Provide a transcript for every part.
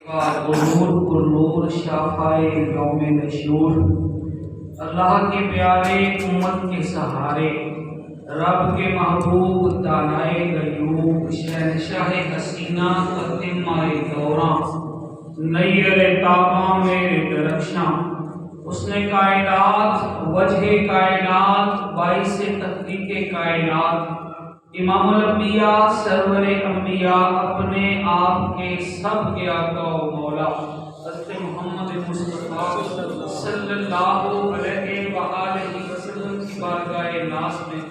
نور پر نور شافائے یوم نشور، اللہ کے پیارے امت کے سہارے، رب کے محبوب دانائے غیوب، شہنشاہ حسینہ تتمہ دوراں، نیر تاباں میرے درخشاں، حسن کائنات وجہ کائنات باعث تخلیق کائنات، امام الانبیاء سرور انبیاء، اپنے آپ کے سب کے آقا و مولا حضرت محمد مصطفیٰ صلی اللہ علیہ وآلہ وسلم کی بارگاہ ناز میں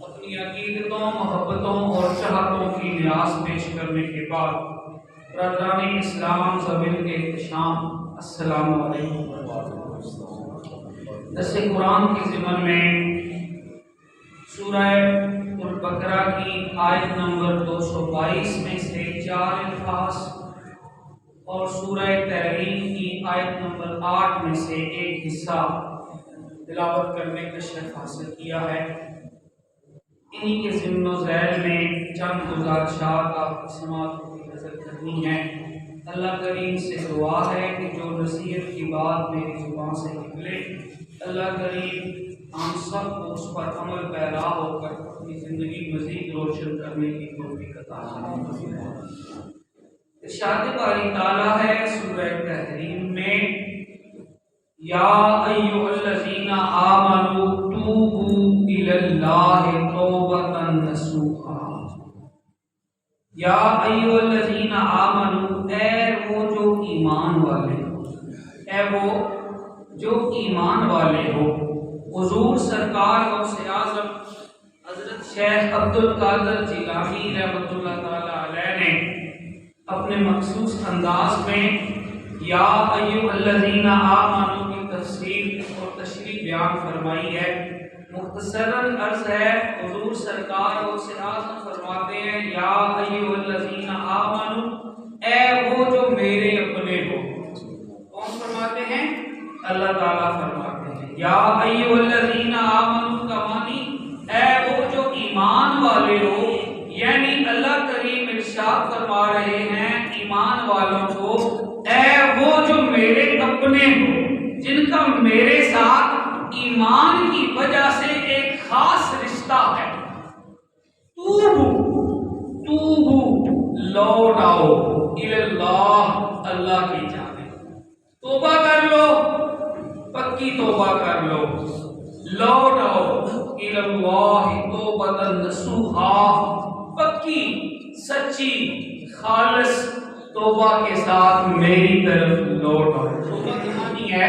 اپنی عقیدتوں، محبتوں اور چاہتوں کی نیاز پیش کرنے کے بعد برادران اسلام زمین کے احتشام، السلام علیکم ورحمۃ اللہ۔ درس قرآن کے ضمن میں سورہ البقرہ کی آیت نمبر 222 میں سے 4 الفاظ اور سورہ تحریم کی آیت نمبر 8 میں سے ایک حصہ تلاوت کرنے کا شرف حاصل کیا ہے۔ انہی کے ضمن و ذیل میں چند گزارشات آپ کی سماعت کی نظر کرنی ہے۔ اللہ کریم سے دعا ہے کہ جو نصیحت کی بات میری زبان سے نکلے، اللہ کریم ہم سب کو اس پر عمل پیرا ہو کر اپنی زندگی مزید روشن کرنے کی توفیق عطا فرمائے۔ ارشاد باری تعالیٰ ہے سورہ تحریم میں، یا ایھا الذین آمنوا توبوا الی اللہ توبۃ نصوحا، یا ایھا الذین آمنوا، اے وہ جو ایمان والے ہو، اے وہ جو ایمان والے ہو۔ حضور سرکار غوث اعظم حضرت شیخ عبد القادر جیلانی رحمۃ اللہ تعالی علیہ نے اپنے مخصوص انداز میں یا ایھا الذین آمنوا کی تفسیر اور تشریح بیان فرمائی ہے۔ مختصراً عرض ہے، حضور سرکار غوث اعظم فرماتے ہیں یا ایھا الذین آمنوا، اے وہ جو میرے اپنے ہو۔ کون فرماتے ہیں؟ اللہ تعالیٰ فرماتے ہیں یا ایھا الذین آمنوا کا معنی اے وہ جو ایمان والے ہو، یعنی اللہ کریم ارشاد فرما رہے ہیں ایمان والوں کو، اے وہ جو میرے اپنے ہو، جن کا میرے ساتھ ایمان کی وجہ سے ایک خاص رشتہ ہے۔ توبو لوٹ آؤ الی اللہ، اللہ کی جانب توبہ کر لو، پکی توبہ کر لو، لوٹ آؤ الی اللہ توبۃ نصوحا، پکی سچی خالص توبہ کے ساتھ میری طرف لوٹ آؤ۔ توبہ کی معنی ہے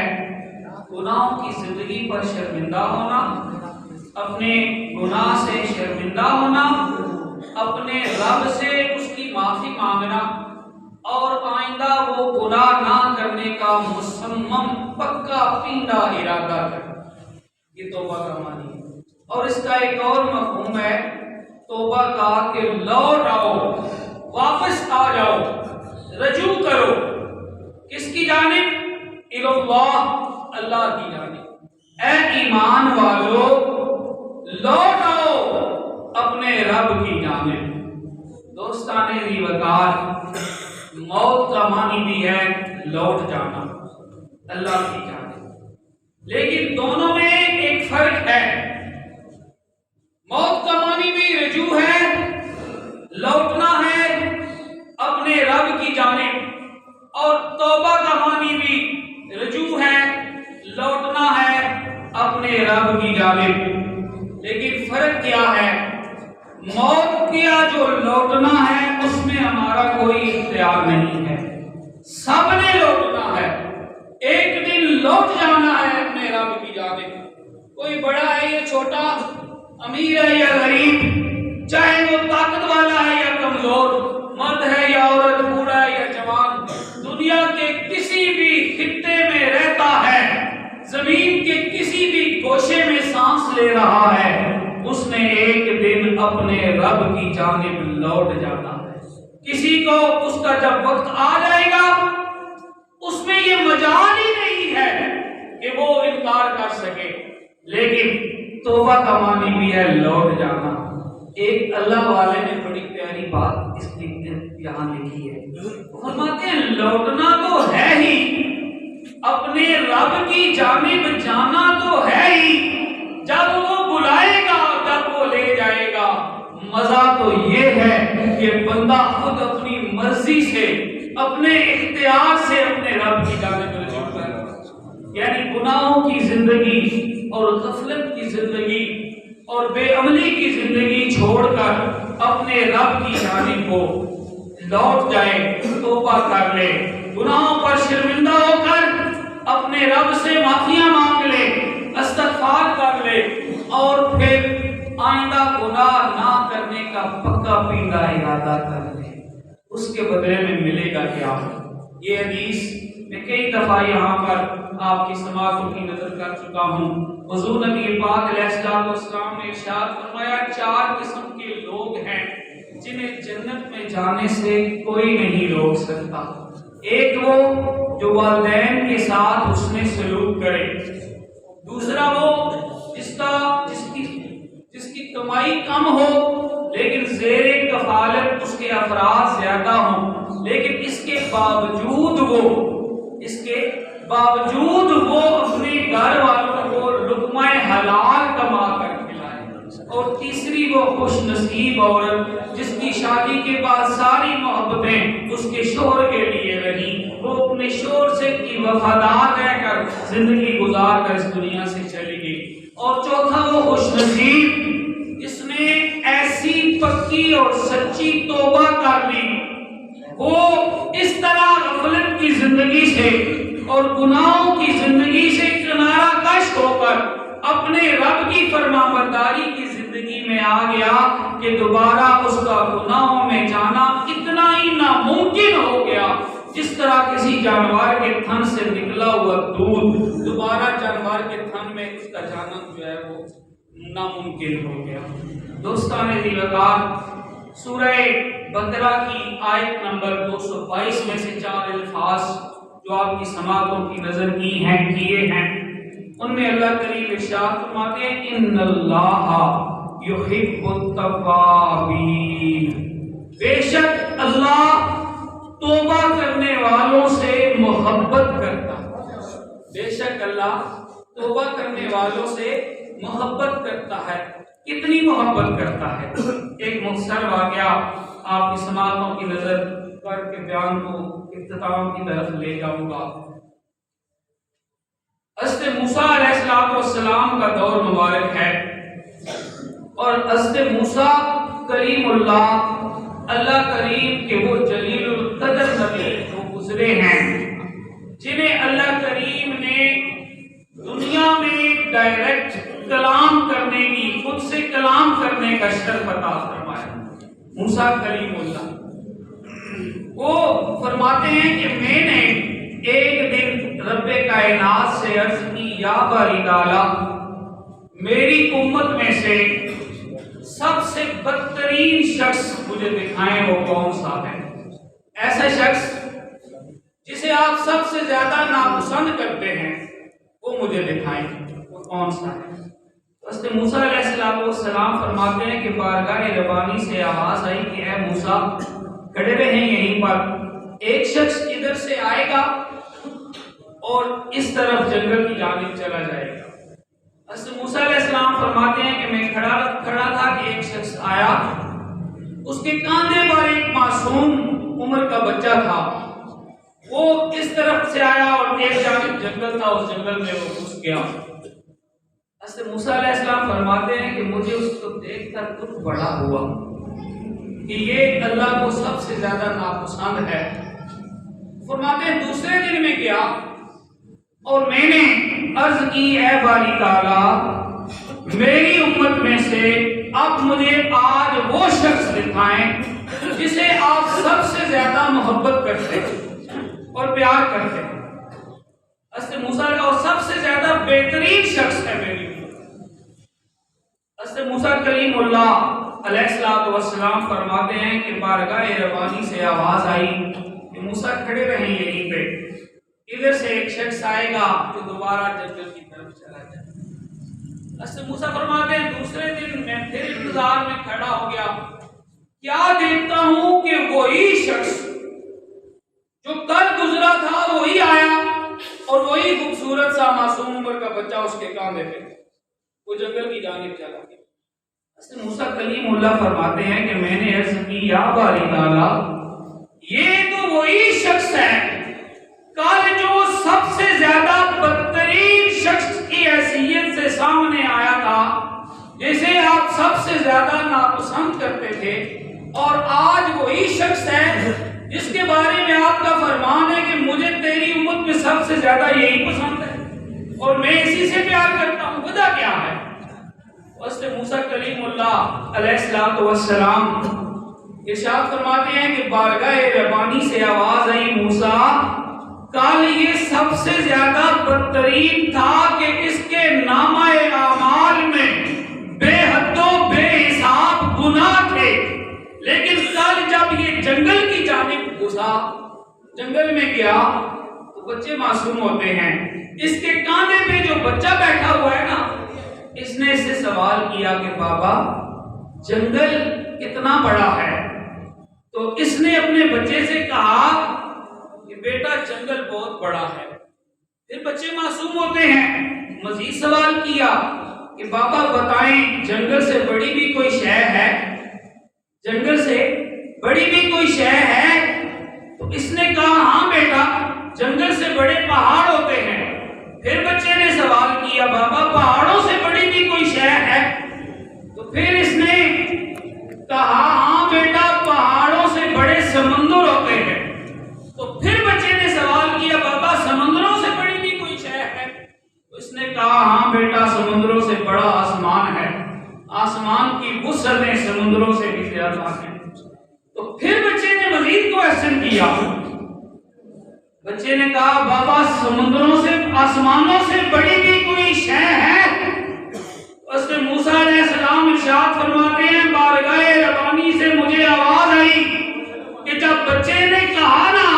گناہوں کی زندگی پر شرمندہ ہونا، اپنے گناہ سے شرمندہ ہونا، اپنے رب سے اس کی معافی مانگنا اور آئندہ وہ گناہ نہ کرنے کا مصمم پکا پیندہ ارادہ کرنا، یہ توبہ کا معنی ہے۔ اور اس کا ایک اور مفہوم ہے توبہ کا کہ لوٹ آؤ، واپس آ جاؤ، رجوع کرو، کس کی جانب؟ الی اللہ، اللہ کی جانب۔ اے ایمان والو لوٹ آؤ اپنے رب کی جانب۔ دوستان ذی وقار، موت کا معنی بھی ہے لوٹ جانا اللہ کی جانب، لیکن دونوں میں ایک فرق ہے۔ موت کا معنی بھی رجوع ہے، لوٹنا ہے اپنے رب کی جانب، اور توبہ کا معنی بھی رجوع ہے، لوٹنا ہے اپنے رب کی جانب۔ لیکن فرق کیا ہے؟ موت کیا جو لوٹنا ہے اس میں ہمارا کوئی اختیار نہیں ہے، سب نے لوٹنا ہے، ایک دن لوٹ جانا ہے اپنے رب کی جانب۔ کوئی بڑا ہے یا چھوٹا، امیر ہے یا غریب، چاہے وہ طاقت والا ہے یا کمزور، مرد ہے یا عورت، بوڑھا ہے یا جوان، دنیا کے کسی بھی خطے میں رہتا ہے، زمین کے کسی بھی گوشے میں سانس لے رہا ہے، اس نے ایک دن اپنے رب کی جانب لوٹ جانا ہے۔ کسی کو اس کا جب وقت آ جائے گا اس میں یہ مجال ہی نہیں ہے کہ وہ انکار کر سکے۔ لیکن توبہ کا معنی بھی ہے لوٹ جانا۔ ایک اللہ والے نے بڑی پیاری بات اس کی یہاں لکھی ہے، فرماتے ہیں لوٹنا جانب جانا تو ہے ہی، جب وہ بلائے گا جب وہ لے جائے گا۔ مزہ تو یہ ہے کہ بندہ خود اپنی مرضی سے، اپنے اختیار سے اپنے رب کی جانب رجوع کر، یعنی گناہوں کی زندگی اور غفلت کی زندگی اور بے عملی کی زندگی چھوڑ کر اپنے رب کی جانب کو لوٹ جائے، توبہ کر لے، گناہوں پر شرمندہ ہو کر اپنے رب سے معافیاں مانگ لے، استغفار کر لے، اور پھر آئندہ گناہ نہ کرنے کا پکا پیندہ ارادہ کر لے، اس کے بدلے میں ملے گا کیا؟ یہ حدیث میں کئی دفعہ یہاں پر آپ کی سماعتوں کی نظر کر چکا ہوں۔ حضور نبی پاک علیہ السلام نے ارشاد فرمایا 4 قسم کے لوگ ہیں جنہیں جنت میں جانے سے کوئی نہیں روک سکتا۔ ایک وہ جو والدین کے ساتھ حسن سلوک کرے، دوسرا وہ جس کی کمائی کم ہو لیکن زیر کفالت اس کے افراد زیادہ ہوں، لیکن اس کے باوجود وہ اپنے گھر والوں کو لقمہ حلال کما کر کھلائے، اور تیسری وہ خوش نصیب عورت جس کی شادی کے بعد ساری محبتیں اس کے شوہر کے لیے رہی، وہ اپنے شوہر سے کی وفادار رہ کر زندگی گزار کر اس دنیا سے چلی گئی۔ اور چوتھا وہ خوش نصیب جس نے ایسی پکی اور سچی توبہ کر لی، وہ اس طرح غفلت کی زندگی سے اور گناہوں کی زندگی سے کنارہ کش ہو کر اپنے رب کی فرمانبرداری کی زندگی میں آ گیا کہ دوبارہ اس کا گناہوں میں جانا اتنا ہی ناممکن ہو گیا جس طرح کسی جانور کے تھن سے نکلا ہوا دودھ دوبارہ جانور کے تھن میں اس کا جانا جو ہے وہ ناممکن ہو گیا۔ دوستان ذی وقار، سورہ بقرہ کی آیت نمبر 222 میں سے 4 الفاظ جو آپ کی سماعتوں کی نظر کیے ہیں، ان میں اللہ کریم ارشاد فرماتے ہیں ان اللہ یحب التوابین، بے شک اللہ توبہ کرنے والوں سے محبت کرتا ہے، بے شک اللہ توبہ کرنے والوں سے محبت کرتا ہے۔ کتنی محبت کرتا ہے؟ ایک مختصر واقعہ آپ کی سماعتوں کی نظر کر کے بیان کو اختتام کی طرف لے جاؤں گا۔ حضرت موسیٰ علیہ السلام کا دور مبارک ہے، اور حضرت موسیٰ کریم اللہ کریم کے وہ جلیل القدر نبی جو گزرے ہیں، جنہیں اللہ کریم نے دنیا میں ڈائریکٹ کلام کرنے کی، خود سے کلام کرنے کا شرف عطا فرمایا۔ موسیٰ کلیم اللہ وہ فرماتے ہیں کہ میں نے ایک دن رب کائنات سے عرض کی یا باری تعالیٰ، میری امت میں سے سب سے بدترین شخص مجھے دکھائیں وہ کون سا ہے؟ ایسا شخص جسے آپ سب سے زیادہ ناپسند کرتے ہیں وہ مجھے دکھائیں، وہ کون سا ہے؟ حضرت موسیٰ علیہ السلام فرماتے ہیں کہ بارگاہ ربانی سے آواز آئی کہ اے موسیٰ کھڑے رہیں یہیں پر، ایک شخص ادھر سے آئے گا اور اس طرف جنگل کی جانب چلا جائے گا۔ حضرت موسیٰ علیہ السلام فرماتے ہیں کہ میں کھڑا تھا کہ ایک شخص آیا، اس کے کاندھے پر ایک معصوم عمر کا بچہ تھا، وہ اس طرف سے آیا اور ایک جانب جنگل تھا، اس جنگل میں وہ گھس گیا۔ حضرت موسیٰ علیہ السلام فرماتے ہیں کہ مجھے اس کو دیکھ کر دکھ بڑا ہوا کہ یہ اللہ کو سب سے زیادہ ناپسند ہے۔ فرماتے ہیں دوسرے دن میں گیا اور میں نے عرض کی اے باری تعالیٰ میری امت میں سے اب مجھے آج وہ شخص دکھائیں جسے آپ سب سے زیادہ محبت کرتے اور پیار کرتے ہیں۔ حضرت موسیٰ کا سب سے زیادہ بہترین شخص ہے میری امت۔ حضرت موسیٰ کلیم اللہ علیہ السلام فرماتے ہیں کہ بارگاہ ربانی سے آواز آئی کہ موسیٰ کھڑے رہیں یہیں پہ، ادھر سے ایک شخص آئے گا جو دوبارہ جنگل کی طرف چلا جائے۔ حضرت موسیٰ فرماتے ہیں دوسرے دن میں پھر انتظار میں کھڑا ہو گیا، کیا دیکھتا ہوں کہ وہی شخص جو کل گزرا تھا وہی آیا اور وہی خوبصورت سا معصوم بچہ اس کے کاندھے پہ، وہ جنگل کی جانب چلا گیا۔ حضرت موسیٰ کلیم اللہ فرماتے ہیں کہ میں نے عرض کی یا باری تعالیٰ، یہ تو وہی شخص ہے کل جو سب سے زیادہ بدترین شخص کی حیثیت سے سامنے آیا تھا، جسے آپ سب سے زیادہ ناپسند کرتے تھے، اور آج وہی شخص ہے جس کے بارے میں آپ کا فرمان ہے کہ مجھے تیری امت میں سب سے زیادہ یہی پسند ہے اور میں اسی سے پیار کرتا ہوں، وجہ کیا ہے؟ حضرت موسیٰ کلیم اللہ علیہ السلام ارشاد فرماتے ہیں کہ بارگاہ ربانی سے آواز آئی، موسیٰ کل یہ سب سے زیادہ بدترین تھا کہ اس کے نامہ اعمال میں بے حد و بے حساب گناہ تھے، لیکن کل جب یہ جنگل کی جانب گھسا، جنگل میں گیا تو بچے معصوم ہوتے ہیں، اس کے کاندھے پہ جو بچہ بیٹھا ہوا ہے نا، اس نے اس سے سوال کیا کہ بابا جنگل کتنا بڑا ہے؟ تو اس نے اپنے بچے سے کہا کہ بیٹا جنگل بہت بڑا ہے۔ پھر بچے معصوم ہوتے ہیں، مزید سوال کیا کہ بابا بتائیں جنگل سے بڑی بھی کوئی شے ہے؟ جنگل سے بڑی بھی کوئی شے ہے؟ تو اس نے کہا ہاں بیٹا جنگل سے بڑے پہاڑ ہوتے ہیں۔ پھر بچے نے سوال کیا بابا پہاڑوں سے بڑی بھی کوئی شے ہے؟ تو پھر اس نے کہا ہاں بیٹا پہاڑوں سے بڑے سمندر ہوتے ہیں۔ تو پھر بچے نے سوال کیا بابا سمندروں سے بڑی بھی کوئی شے ہے؟ تو اس نے کہا ہاں بیٹا سمندروں سے بڑا آسمان ہے، آسمان کی وسعتیں سمندروں سے بھی زیادہ ہیں۔ تو پھر بچے نے مزید کویسچن کیا، بچے نے کہا بابا سمندروں سے آسمانوں سے بڑی بھی کوئی شے ہے؟ حضرت موسیٰ علیہ السلام ارشاد فرماتے ہیں بارگاہ ربانی سے مجھے آواز آئی کہ جب بچے نے کہا نا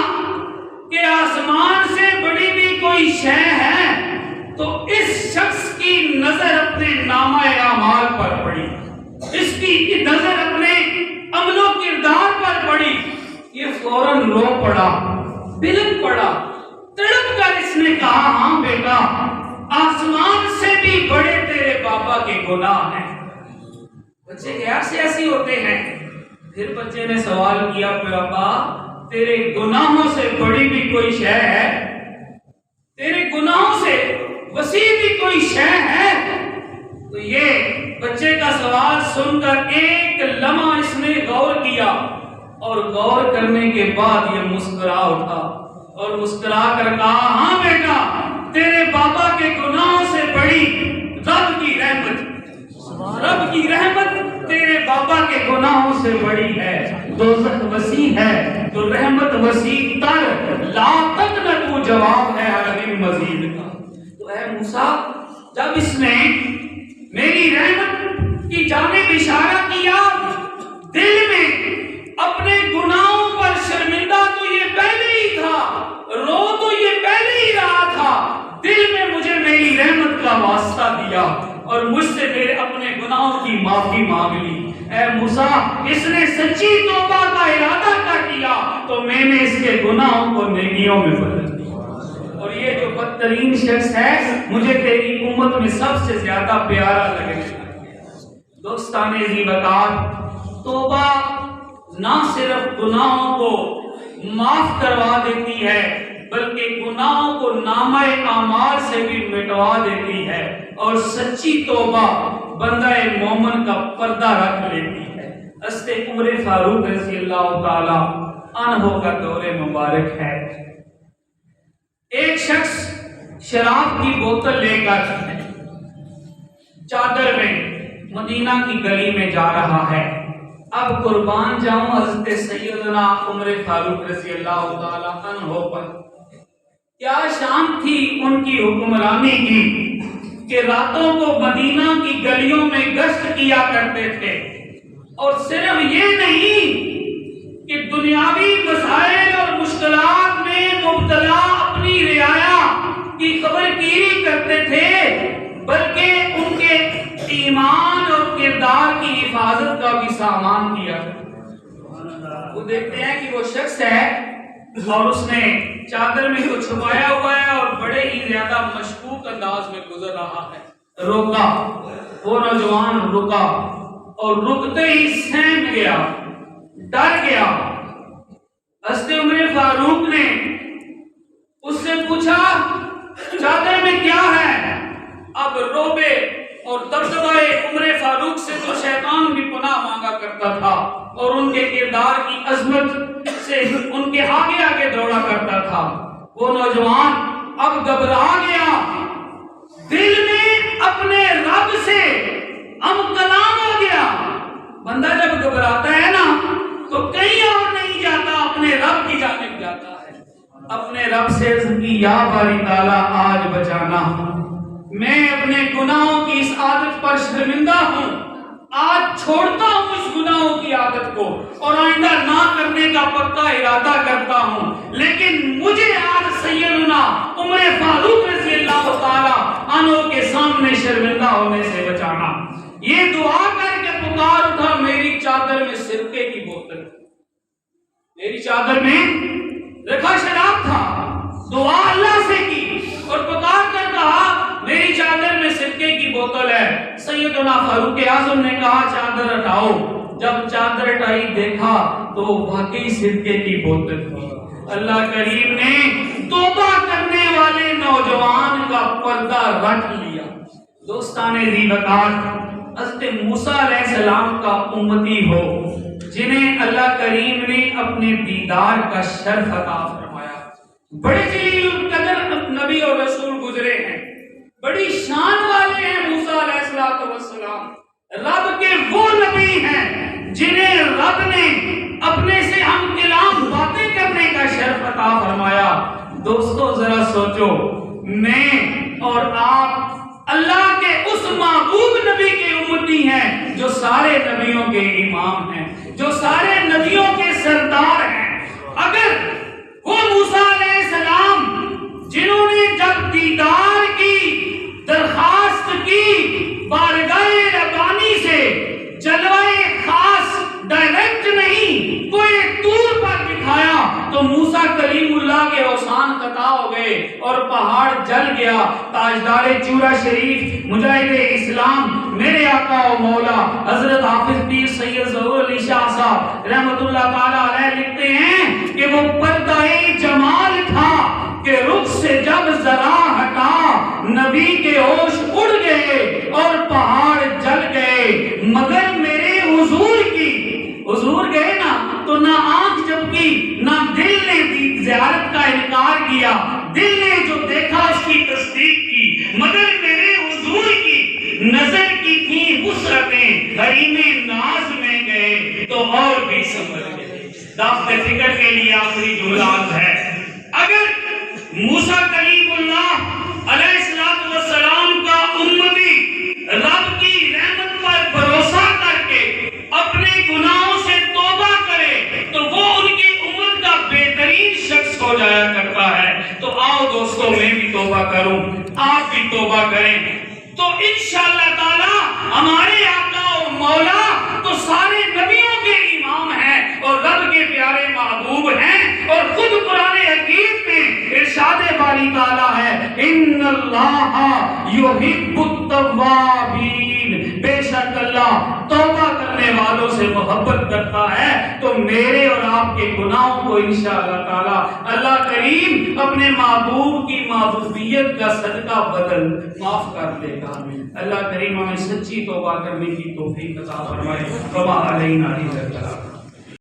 کہ آسمان سے بڑی بھی کوئی شے ہے، تو اس شخص کی نظر اپنے نامہ اعمال پر پڑی، اس کی نظر اپنے عمل و کردار پر پڑی، یہ فوراً رو پڑا، بلک پڑا، تڑپ کر اس نے کہا ہاں بیٹا آسمان سے بھی بڑے تیرے بابا کے گناہ ہیں۔ بچے غیر سیاسی ہوتے ہیں۔ پھر بچے نے سوال کیا بابا تیرے گناہوں سے بڑی بھی کوئی شے ہے؟ تیرے گناہوں سے وسیع بھی کوئی شے ہے؟ تو یہ بچے کا سوال سن کر ایک لمحہ اس نے غور کیا، اور غور کرنے کے بعد یہ مسکرا اٹھا اور مسکرا کر کہا ہاں بیٹا تیرے بابا کے گناہوں سے بڑی رب کی رحمت، رب کی رحمت تیرے بابا کے گناہوں سے بڑی ہے۔ دوزخ وسیع ہے تو رحمت وسیع تر، لا تقنطوا جواب ہے عربی مزید کا۔ تو اے موسیٰ جب اس نے میری رحمت کی جانب اشارہ کیا، دل میں اپنے گناہوں پر شرمندہ تو یہ پہلے ہی تھا، رو تو یہ پہلے ہی رہا تھا، دل میں مجھے میری رحمت کا واسطہ دیا اور مجھ سے میرے اپنے گناہوں کی معافی مانگ لی۔ اے موسیٰ اس نے سچی توبہ کا ارادہ کر دیا تو میں نے اس کے گناہوں کو نیکیوں میں بدل دیا، اور یہ جو بدترین شخص ہے مجھے تیری امت میں سب سے زیادہ پیارا لگے۔ دوستان ذی وقار، توبہ نہ صرف گناہوں کو معاف کروا دیتی ہے بلکہ گناہوں کو نامہ اعمال سے بھی مٹوا دیتی ہے، اور سچی توبہ بندہ مومن کا پردہ رکھ لیتی ہے۔ حضرت عمر فاروق رضی اللہ تعالی عنہ کا دور مبارک ہے۔ ایک شخص شراب کی بوتل لے کر چادر میں مدینہ کی گلی میں جا رہا ہے۔ اب قربان جاؤں حضرت سیدنا عمر فاروق رضی اللہ تعالی عنہ پر، کیا شان تھی ان کی حکمرانی کی کہ راتوں کو مدینہ کی گلیوں میں گشت کیا کرتے تھے، اور صرف یہ نہیں کہ دنیاوی مسائل اور مشکلات میں مبتلا اپنی رعایا کی خبر گیری کرتے تھے، بلکہ ان کے ایمان اور کردار کی حفاظت کا بھی سامان کیا۔ وہ دیکھتے ہیں کہ وہ شخص ہے اور اس نے چادر میں کو چھپایا ہوا ہے اور بڑے ہی زیادہ مشکوک انداز میں گزر رہا ہے۔ روکا، وہ نوجوان رکا اور رکتے ہی سہم گیا، ڈر گیا۔ حضرت عمر فاروق نے اس سے پوچھا چادر میں کیا ہے؟ اب روبے اور دبدبہ عمر فاروق سے تو شیطان بھی پناہ مانگا کرتا تھا اور ان کے کردار کی عظمت سے ان کے آگے آگے دوڑا کرتا تھا۔ وہ نوجوان اب گھبرا گیا، دل میں اپنے رب سے ہم کلام ہو گیا۔ بندہ جب گھبراتا ہے نا تو کہیں اور نہیں جاتا، اپنے رب کی جانب جاتا ہے، اپنے رب سے کہ یا باری تعالیٰ آج بچانا، میں اپنے گناہوں کی اس عادت پر شرمندہ ہوں، آج چھوڑتا ہوں اس گناہوں کی عادت کو اور آئندہ نہ کرنے کا پکا ارادہ کرتا ہوں، لیکن مجھے آج سیدنا عمر فاروق رضی اللہ تعالیٰ عنہ کے سامنے شرمندہ ہونے سے بچانا۔ یہ دعا کر کے پکار اٹھا، میری چادر میں سرکے کی بوتل، میری چادر میں رکھا شراب تھا، دعا اللہ سے کی اور پکار کر کہا میری چادر میں سرکے کی بوتل ہے۔ سیدنا فاروق اعظم نے کہا چادر ہٹاؤ۔ جب چادر ہٹائی دیکھا تو واقعی سرکے کی بوتل تھی۔ اللہ کریم نے توبہ کرنے والے نوجوان کا پردہ رکھ لیا۔ دوستان ذی وقار، حضرت موسیٰ علیہ السلام کا امتی ہو جنہیں اللہ کریم نے اپنے دیدار کا شرف عطا فرمایا، بڑے جلیل القدر نبی اور رسول گزرے ہیں، بڑی شان والے ہیں موسیٰ علیہ السلام، رب کے وہ نبی ہیں جنہیں رب نے اپنے سے ہم کلام باتیں کرنے کا شرف عطا فرمایا۔ دوستو ذرا سوچو، میں اور آپ اللہ کے اس محبوب نبی کے امتی ہیں جو سارے نبیوں کے امام ہیں، جو سارے نبیوں کے سردار ہیں۔ اگر وہ موسیٰ علیہ السلام جنہوں نے جب دیدار کی درخواست کی بارگاہ ربانی سے، جلوہ خاص ڈائریکٹ نہیں، کوئی طور پر دکھایا تو موسیٰ کلیم اللہ کے اوسان قطع ہو گئے اور پہاڑ جل گیا۔ تاجدار چورا شریف مجاہد اسلام میرے آقا و مولا حضرت حافظ پیر سید ظہور علی شاہ صاحب رحمت اللہ تعالی علیہ لکھتے ہیں کہ وہ پردہ جمال تھا کہ رخ سے جب ذرا ہٹا نبی کے ہوش اڑ گئے اور پہاڑ جل گئے، مگر میرے حضور کی، حضور گئے نا تو نہ آنکھ جھپکی نہ دل نے زیارت کا انکار کیا، دل نے جو دیکھا اس کی تصدیق کی، مگر میرے حضور کی نظر کی تھی حسرتیں، حریم ناز میں گئے تو اور بھی سمجھ گئے۔ دافت فکر کے لیے آخری جملات ہے، اگر موسیٰ کلیم اللہ علیہ السلام کا امتی رب کی رحمت پر بھروسہ کر کے اپنے گناہوں سے توبہ کرے تو وہ ان کی امت کا بہترین شخص ہو جایا کرتا ہے۔ تو آؤ دوستو میں بھی توبہ کروں، آپ بھی توبہ کریں، تو انشاءاللہ تعالی ہمارے آقا و مولا تو سارے نبیوں کے امام ہیں اور رب کے پیارے محبوب ہیں، اور خود قرآن حکیم میں ارشاد باری تعالیٰ ہے ان اللہ یحب التوابین، بے شک اللہ توبہ کرنے والوں سے محبت کرتا ہے۔ تو میرے اور آپ کے گناہوں کو انشاءاللہ تعالی اللہ کریم اپنے محبوب کی محبوبیت کا صدقہ بدل معاف کر دے گا۔ اللہ کریم ہمیں سچی توبہ کرنے کی توفیق عطا فرمائے۔ وما علینا الا البلاغ۔